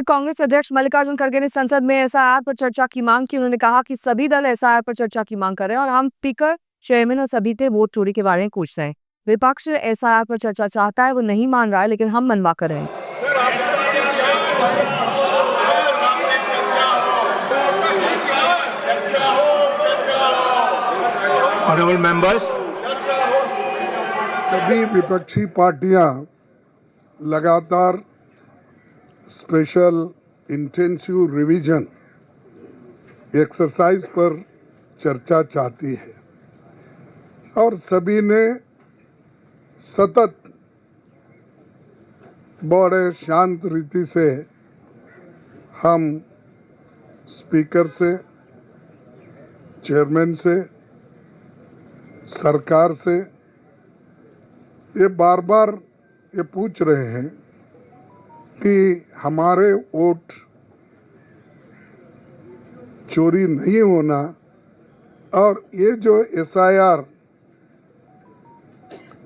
कांग्रेस अध्यक्ष मल्लिकार्जुन खड़गे ने संसद में एसआईआर पर चर्चा की मांग की। उन्होंने कहा कि सभी दल एसआईआर पर चर्चा की मांग कर रहे हैं और हम स्पीकर, चेयरमैन और सभी से वोट चोरी के बारे में पूछ रहे हैं। विपक्ष एसआईआर पर चर्चा चाहता है, वो नहीं मान रहा है, लेकिन हम मनवा कर रहे हैं। ऑनरेबल मेंबर्स, सभी विपक्षी पार्टियां लगातार स्पेशल इंटेंसिव रिवीजन एक्सरसाइज पर चर्चा चाहती है और सभी ने सतत बड़े शांत रीति से हम स्पीकर से, चेयरमैन से, सरकार से ये बार बार ये पूछ रहे हैं कि हमारे वोट चोरी नहीं होना और ये जो एसआईआर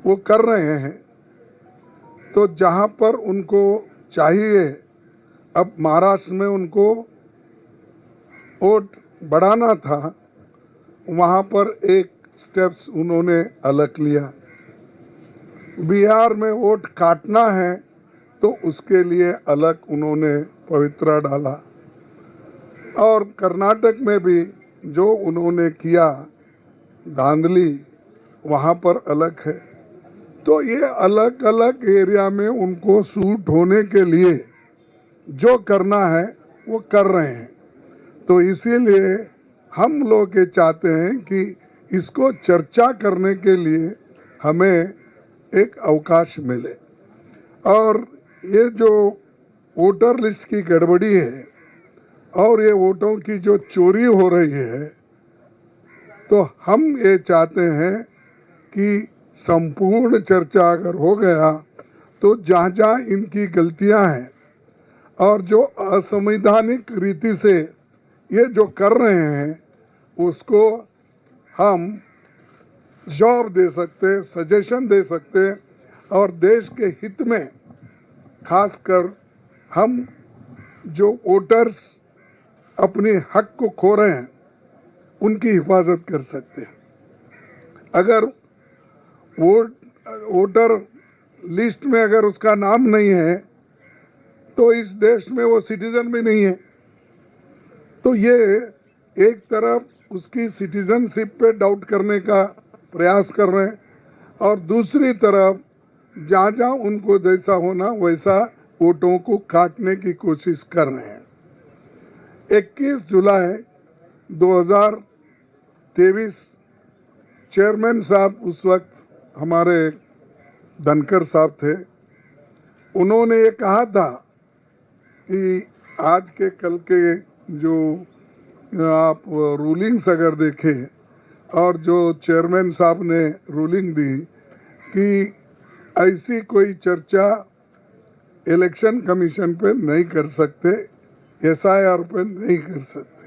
वो कर रहे हैं तो जहां पर उनको चाहिए, अब महाराष्ट्र में उनको वोट बढ़ाना था, वहां पर एक स्टेप्स उन्होंने अलग लिया। बिहार में वोट काटना है तो उसके लिए अलग उन्होंने पवित्रा डाला और कर्नाटक में भी जो उन्होंने किया धांधली, वहाँ पर अलग है। तो ये अलग अलग एरिया में उनको सूट होने के लिए जो करना है वो कर रहे हैं। तो इसीलिए हम लोग ये चाहते हैं कि इसको चर्चा करने के लिए हमें एक अवकाश मिले और ये जो वोटर लिस्ट की गड़बड़ी है और ये वोटों की जो चोरी हो रही है, तो हम ये चाहते हैं कि संपूर्ण चर्चा अगर हो गया तो जहाँ जहाँ इनकी गलतियां हैं और जो असंवैधानिक रीति से ये जो कर रहे हैं उसको हम जवाब दे सकते, सजेशन दे सकते और देश के हित में खासकर हम जो वोटर्स अपने हक को खो रहे हैं उनकी हिफाजत कर सकते हैं। अगर वोटर लिस्ट में अगर उसका नाम नहीं है तो इस देश में वो सिटीजन भी नहीं है। तो ये एक तरफ उसकी सिटीजनशिप पे डाउट करने का प्रयास कर रहे हैं और दूसरी तरफ जहाँ जहाँ उनको जैसा होना वैसा वोटों को काटने की कोशिश कर रहे हैं। 21 जुलाई 2023 चेयरमैन साहब उस वक्त हमारे धनखड़ साहब थे, उन्होंने ये कहा था कि आज के कल के जो आप रूलिंग्स अगर देखें और जो चेयरमैन साहब ने रूलिंग दी कि ऐसी कोई चर्चा इलेक्शन कमीशन पे नहीं कर सकते, एसआईआर पे नहीं कर सकते।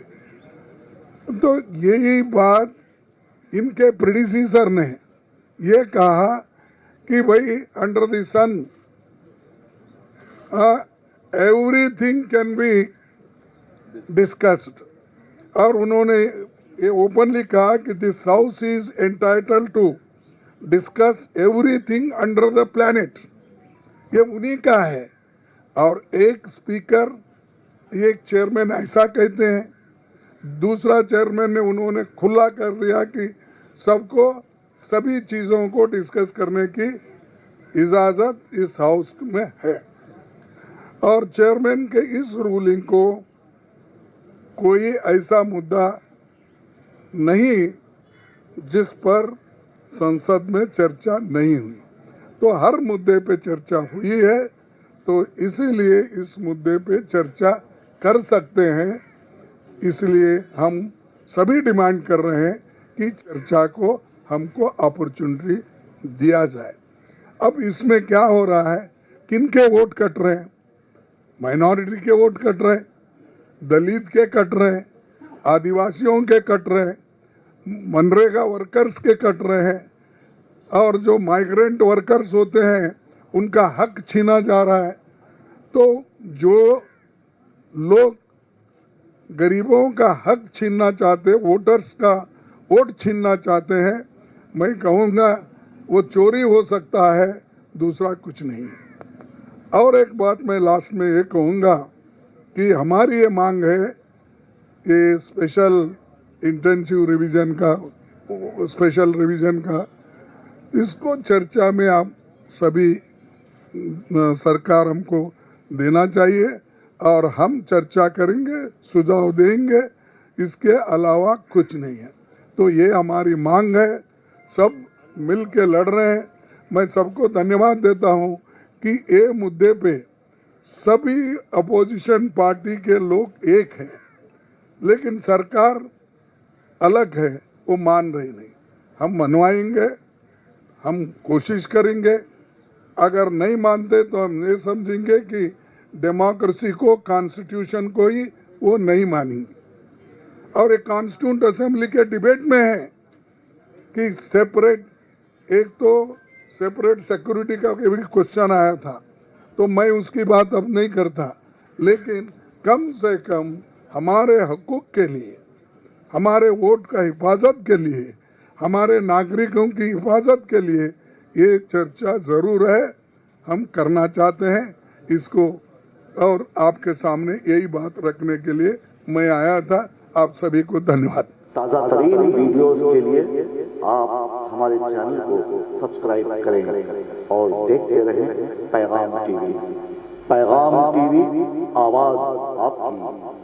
तो यही बात इनके प्रेडिसेसर ने ये कहा कि भाई under the sun everything can be discussed और उन्होंने ये ओपनली कहा कि this house is entitled to discuss everything under the planet. ये उन्हीं का है और एक स्पीकर, एक चेयरमैन ऐसा कहते हैं, दूसरा चेयरमैन ने उन्होंने खुला कर दिया कि सबको सभी चीज़ों को डिस्कस करने की इजाज़त इस हाउस में है। और चेयरमैन के इस रूलिंग को कोई ऐसा मुद्दा नहीं जिस पर संसद में चर्चा नहीं हुई, तो हर मुद्दे पे चर्चा हुई है। तो इसीलिए इस मुद्दे पे चर्चा कर सकते हैं, इसलिए हम सभी डिमांड कर रहे हैं कि चर्चा को हमको अपॉर्चुनिटी दिया जाए। अब इसमें क्या हो रहा है, किनके वोट कट रहे हैं? माइनॉरिटी के वोट कट रहे हैं, दलित के कट रहे हैं, आदिवासियों के कट रहे हैं, मनरेगा वर्कर्स के कट रहे हैं और जो माइग्रेंट वर्कर्स होते हैं उनका हक छीना जा रहा है। तो जो लोग गरीबों का हक छीनना चाहते, वोटर्स का वोट छीनना चाहते हैं, मैं कहूँगा वो चोरी हो सकता है, दूसरा कुछ नहीं। और एक बात मैं लास्ट में ये कहूँगा कि हमारी ये मांग है, ये स्पेशल इंटेंसिव रिवीजन का, स्पेशल रिवीजन का, इसको चर्चा में आप सभी सरकार हमको देना चाहिए और हम चर्चा करेंगे, सुझाव देंगे, इसके अलावा कुछ नहीं है। तो ये हमारी मांग है, सब मिल के लड़ रहे हैं। मैं सबको धन्यवाद देता हूँ कि ये मुद्दे पे सभी अपोजिशन पार्टी के लोग एक हैं, लेकिन सरकार अलग है, वो मान रही नहीं। हम मनवाएंगे, हम कोशिश करेंगे, अगर नहीं मानते तो हम ये समझेंगे कि डेमोक्रेसी को, कॉन्स्टिट्यूशन को ही वो नहीं मानेंगे। और एक कॉन्स्टिट्यूंट असेंबली के डिबेट में है कि सेपरेट, एक तो सेपरेट सिक्योरिटी का भी क्वेश्चन आया था, तो मैं उसकी बात अब नहीं करता, लेकिन कम से कम हमारे हकूक़ के लिए, हमारे वोट का हिफाजत के लिए, हमारे नागरिकों की हिफाजत के लिए ये चर्चा ज़रूर है, हम करना चाहते हैं इसको, और आपके सामने यही बात रखने के लिए मैं आया था। आप सभी को धन्यवाद। ताज़ा तरीन वीडियोस के लिए आप हमारे चैनल को सब्सक्राइब करें और देखते रहें पैगाम टीवी। पैगाम टीवी, आवाज़ आपकी।